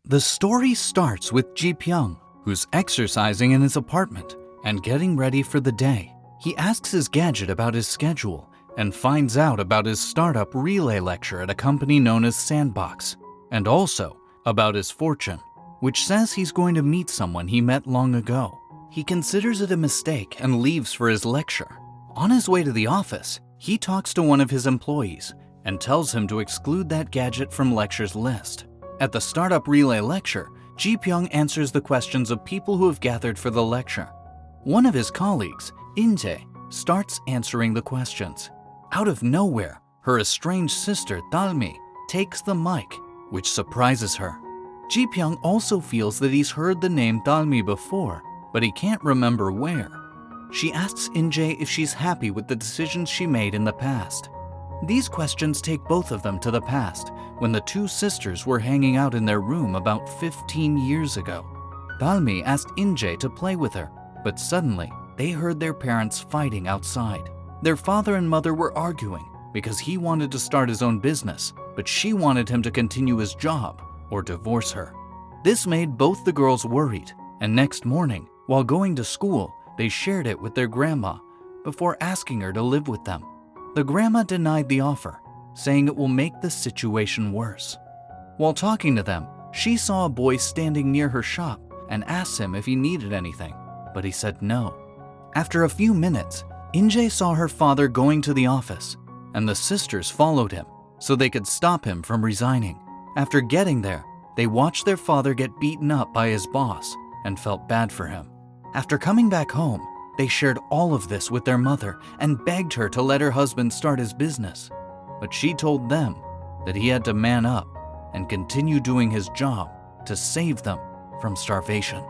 The story starts with Ji-pyung, who's exercising in his apartment and getting ready for the day. He asks his gadget about his schedule and finds out about his startup relay lecture at a company known as Sandbox, and also about his fortune, which says he's going to meet someone he met long ago. He considers it a mistake and leaves for his lecture. On his way to the office, he talks to one of his employees and tells him to exclude that gadget from lecture's list. At the startup relay lecture, Ji-pyung answers the questions of people who have gathered for the lecture. One of his colleagues, In-jae, starts answering the questions. Out of nowhere, her estranged sister, Dalmi, takes the mic, which surprises her. Ji-pyung also feels that he's heard the name Dalmi before, but he can't remember where. She asks In-jae if she's happy with the decisions she made in the past. These questions take both of them to the past, when the two sisters were hanging out in their room about 15 years ago. Dalmi asked In-jae to play with her, but suddenly they heard their parents fighting outside. Their father and mother were arguing because he wanted to start his own business, but she wanted him to continue his job or divorce her. This made both the girls worried, and next morning, while going to school, they shared it with their grandma before asking her to live with them. The grandma denied the offer, saying it will make the situation worse. While talking to them, she saw a boy standing near her shop and asked him if he needed anything, but he said no. After a few minutes, In-jae saw her father going to the office, and the sisters followed him so they could stop him from resigning. After getting there, they watched their father get beaten up by his boss and felt bad for him. After coming back home, they shared all of this with their mother and begged her to let her husband start his business. But she told them that he had to man up and continue doing his job to save them from starvation.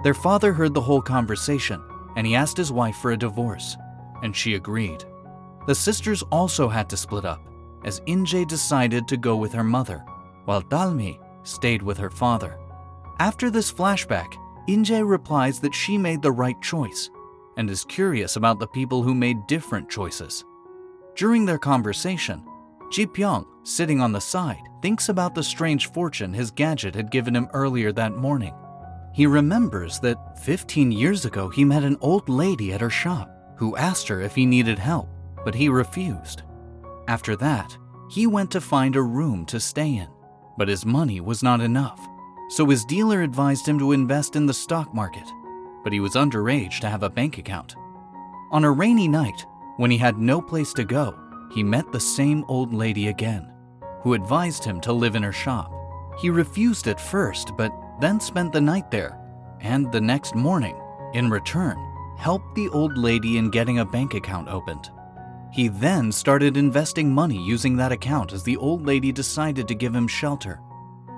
Their father heard the whole conversation, and he asked his wife for a divorce, and she agreed. The sisters also had to split up, as In-jae decided to go with her mother, while Dalmi stayed with her father. After this flashback, In-jae replies that she made the right choice and is curious about the people who made different choices. During their conversation, Ji-pyung, sitting on the side, thinks about the strange fortune his gadget had given him earlier that morning. He remembers that 15 years ago he met an old lady at her shop who asked her if he needed help, but he refused. After that, he went to find a room to stay in, but his money was not enough, so his dealer advised him to invest in the stock market, but he was underage to have a bank account. On a rainy night, when he had no place to go, he met the same old lady again, who advised him to live in her shop. He refused at first, but then spent the night there, and the next morning, in return, helped the old lady in getting a bank account opened. He then started investing money using that account as the old lady decided to give him shelter.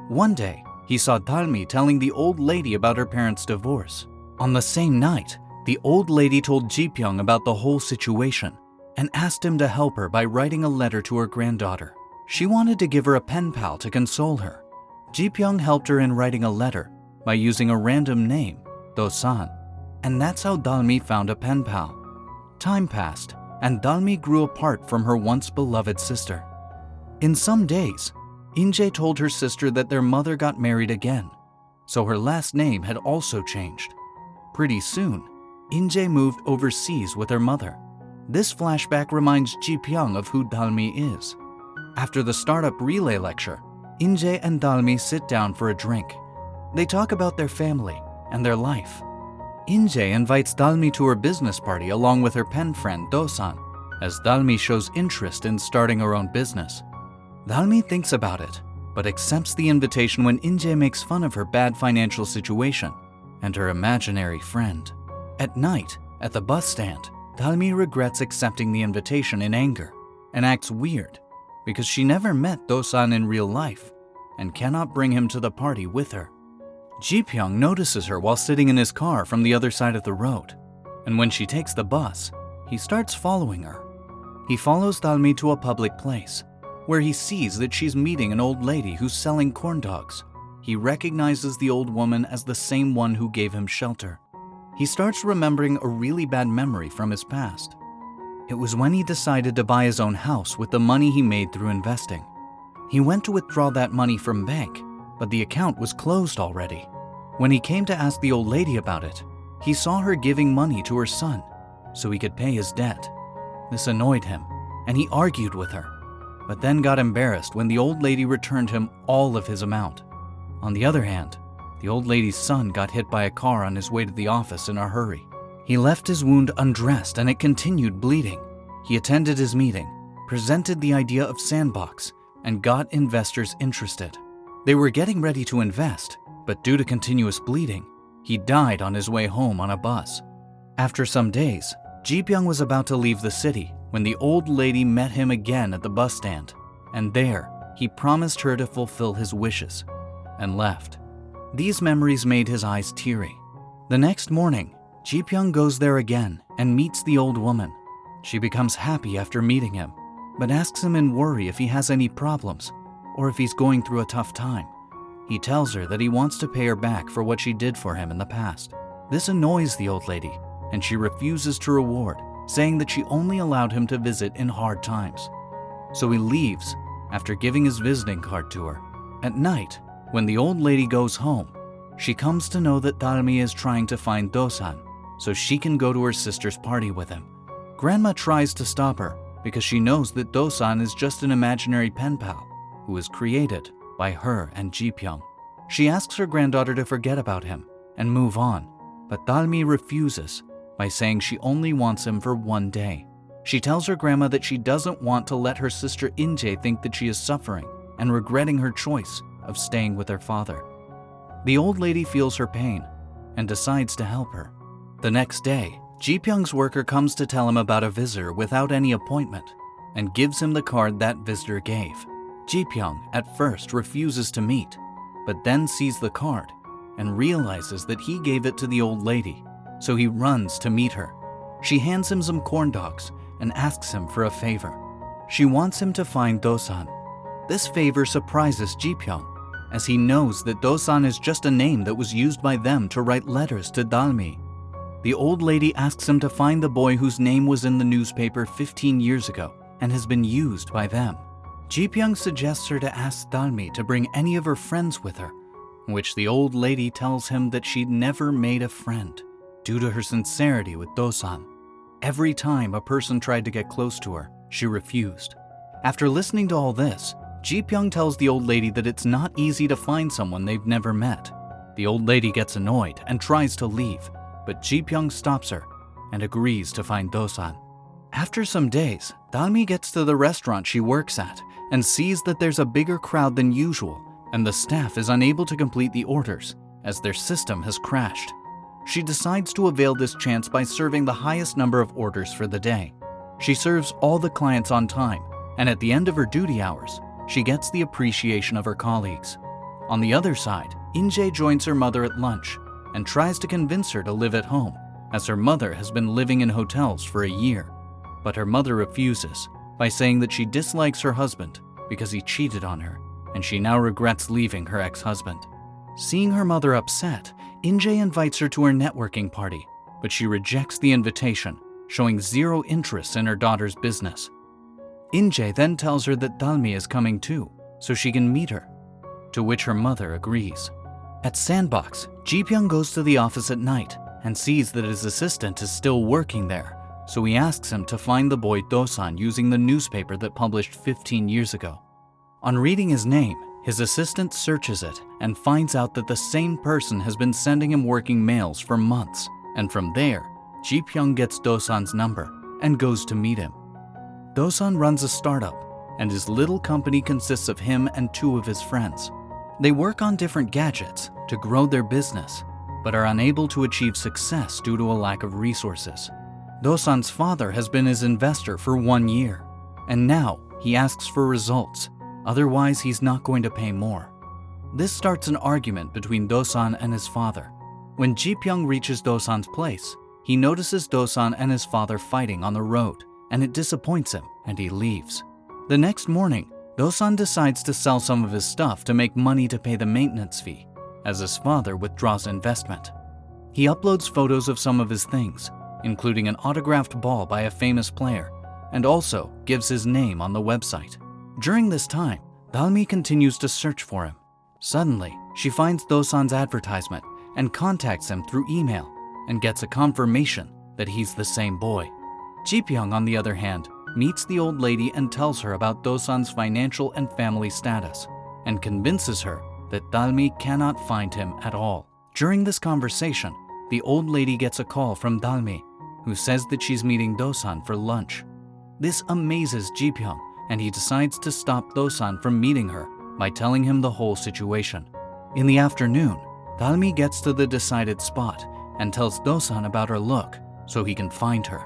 One day, he saw Dalmi telling the old lady about her parents' divorce. On the same night, the old lady told Ji-pyung about the whole situation and asked him to help her by writing a letter to her granddaughter. She wanted to give her a pen pal to console her. Ji-pyung helped her in writing a letter by using a random name, Do-san, and that's how Dalmi found a pen pal. Time passed, and Dalmi grew apart from her once beloved sister. In some days, In-jae told her sister that their mother got married again, so her last name had also changed. Pretty soon, In-jae moved overseas with her mother. This flashback reminds Ji-pyung of who Dalmi is. After the startup relay lecture, In-jae and Dalmi sit down for a drink. They talk about their family and their life. In-jae invites Dalmi to her business party along with her pen friend Do-san, as Dalmi shows interest in starting her own business. Dalmi thinks about it, but accepts the invitation when In-jae makes fun of her bad financial situation and her imaginary friend. At night, at the bus stand, Dalmi regrets accepting the invitation in anger and acts weird because she never met Do-san in real life and cannot bring him to the party with her. Ji-pyung notices her while sitting in his car from the other side of the road, and when she takes the bus, he starts following her. He follows Dalmi to a public place, where he sees that she's meeting an old lady who's selling corn dogs. He recognizes the old woman as the same one who gave him shelter. He starts remembering a really bad memory from his past. It was when he decided to buy his own house with the money he made through investing. He went to withdraw that money from bank, but the account was closed already. When he came to ask the old lady about it, he saw her giving money to her son so he could pay his debt. This annoyed him, and he argued with her, but then got embarrassed when the old lady returned him all of his amount. On the other hand, the old lady's son got hit by a car on his way to the office in a hurry. He left his wound undressed and it continued bleeding. He attended his meeting, presented the idea of Sandbox, and got investors interested. They were getting ready to invest, but due to continuous bleeding, he died on his way home on a bus. After some days, Ji-pyung was about to leave the city when the old lady met him again at the bus stand, and there, he promised her to fulfill his wishes, and left. These memories made his eyes teary. The next morning, Ji-pyung goes there again and meets the old woman. She becomes happy after meeting him, but asks him in worry if he has any problems or if he's going through a tough time. He tells her that he wants to pay her back for what she did for him in the past. This annoys the old lady, and she refuses to reward, saying that she only allowed him to visit in hard times. So he leaves after giving his visiting card to her. At night, when the old lady goes home, she comes to know that Dalmi is trying to find Do-san so she can go to her sister's party with him. Grandma tries to stop her because she knows that Do-san is just an imaginary pen pal who was created by her and Ji-pyung. She asks her granddaughter to forget about him and move on, but Dalmi refuses by saying she only wants him for one day. She tells her grandma that she doesn't want to let her sister In-jae think that she is suffering and regretting her choice of staying with her father. The old lady feels her pain and decides to help her. The next day, Ji-pyung's worker comes to tell him about a visitor without any appointment and gives him the card that visitor gave. Ji-pyung at first refuses to meet, but then sees the card and realizes that he gave it to the old lady, so he runs to meet her. She hands him some corn dogs and asks him for a favor. She wants him to find Do-san. This favor surprises Ji-pyung, as he knows that Do-san is just a name that was used by them to write letters to Dalmi. The old lady asks him to find the boy whose name was in the newspaper 15 years ago and has been used by them. Ji-pyung suggests her to ask Dalmi to bring any of her friends with her, which the old lady tells him that she'd never made a friend due to her sincerity with Do-san. Every time a person tried to get close to her, she refused. After listening to all this, Ji-pyung tells the old lady that it's not easy to find someone they've never met. The old lady gets annoyed and tries to leave, but Ji-pyung stops her and agrees to find Do-san. After some days, Dalmi gets to the restaurant she works at and sees that there's a bigger crowd than usual and the staff is unable to complete the orders as their system has crashed. She decides to avail this chance by serving the highest number of orders for the day. She serves all the clients on time, and at the end of her duty hours, she gets the appreciation of her colleagues. On the other side, In-jae joins her mother at lunch and tries to convince her to live at home, as her mother has been living in hotels for a year. But her mother refuses by saying that she dislikes her husband because he cheated on her, and she now regrets leaving her ex-husband. Seeing her mother upset, In-jae invites her to her networking party, but she rejects the invitation, showing zero interest in her daughter's business. In-jae then tells her that Dalmi is coming too, so she can meet her, to which her mother agrees. At Sandbox, Ji-pyung goes to the office at night and sees that his assistant is still working there, so he asks him to find the boy Do-san using the newspaper that published 15 years ago. On reading his name, his assistant searches it and finds out that the same person has been sending him working mails for months, and from there, Ji-pyung gets Do-san's number and goes to meet him. Do-san runs a startup, and his little company consists of him and two of his friends. They work on different gadgets to grow their business, but are unable to achieve success due to a lack of resources. Do-san's father has been his investor for 1 year, and now he asks for results, otherwise he's not going to pay more. This starts an argument between Do-san and his father. When Ji-pyung reaches Do-san's place, he notices Do-san and his father fighting on the road, and it disappoints him, and he leaves. The next morning, Do-san decides to sell some of his stuff to make money to pay the maintenance fee, as his father withdraws investment. He uploads photos of some of his things, including an autographed ball by a famous player, and also gives his name on the website. During this time, Dalmi continues to search for him, Suddenly, she finds Dosan's advertisement and contacts him through email and gets a confirmation that he's the same boy. Ji-pyung, on the other hand, meets the old lady and tells her about Dosan's financial and family status and convinces her that Dalmi cannot find him at all. During this conversation, the old lady gets a call from Dalmi, who says that she's meeting Dosan for lunch. This amazes Ji-pyung, and he decides to stop Dosan from meeting her by telling him the whole situation. In the afternoon, Dalmi gets to the decided spot and tells Dosan about her look so he can find her.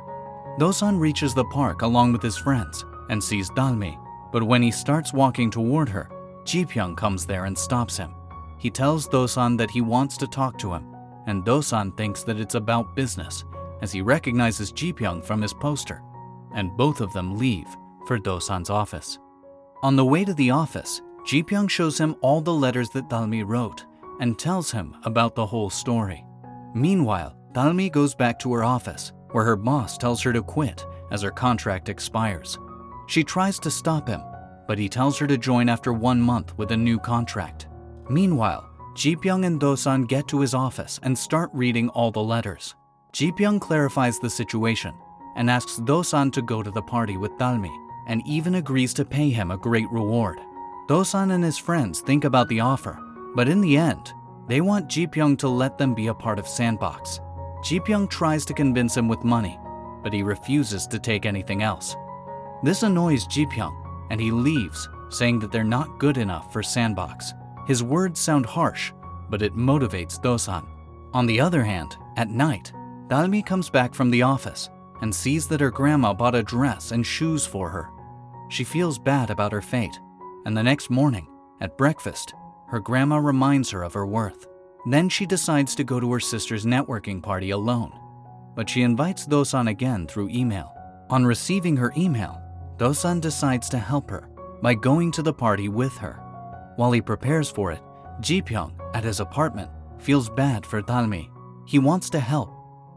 Dosan reaches the park along with his friends and sees Dalmi, but when he starts walking toward her, Ji-pyung comes there and stops him. He tells Dosan that he wants to talk to him, and Dosan thinks that it's about business as he recognizes Ji-pyung from his poster, and both of them leave for Dosan's office. On the way to the office, Ji-pyung shows him all the letters that Dalmi wrote and tells him about the whole story. Meanwhile, Dalmi goes back to her office, where her boss tells her to quit as her contract expires. She tries to stop him, but he tells her to join after 1 month with a new contract. Meanwhile, Ji-pyung and Dosan get to his office and start reading all the letters. Ji-pyung clarifies the situation and asks Dosan to go to the party with Dalmi and even agrees to pay him a great reward. Dosan and his friends think about the offer, but in the end, they want Ji-pyung to let them be a part of Sandbox. Ji-pyung tries to convince him with money, but he refuses to take anything else. This annoys Ji-pyung, and he leaves, saying that they're not good enough for Sandbox. His words sound harsh, but it motivates Dosan. On the other hand, at night, Dalmi comes back from the office and sees that her grandma bought a dress and shoes for her. She feels bad about her fate, and the next morning, at breakfast, her grandma reminds her of her worth. Then she decides to go to her sister's networking party alone, but she invites Dosan again through email. On receiving her email, Dosan decides to help her by going to the party with her. While he prepares for it, Ji-pyung, at his apartment, feels bad for Dalmi. He wants to help,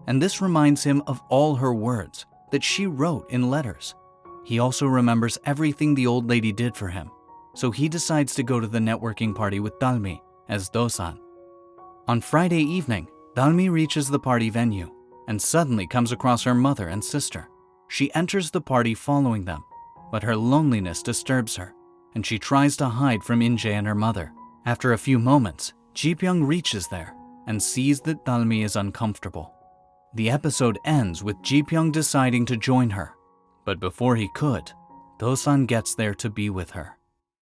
and this reminds him of all her words that she wrote in letters. He also remembers everything the old lady did for him, so he decides to go to the networking party with Dalmi as Dosan. On Friday evening, Dalmi reaches the party venue and suddenly comes across her mother and sister. She enters the party following them, but her loneliness disturbs her, and she tries to hide from Injae and her mother. After a few moments, Ji-pyung reaches there and sees that Dalmi is uncomfortable. The episode ends with Ji-pyung deciding to join her, but before he could, Dosan gets there to be with her.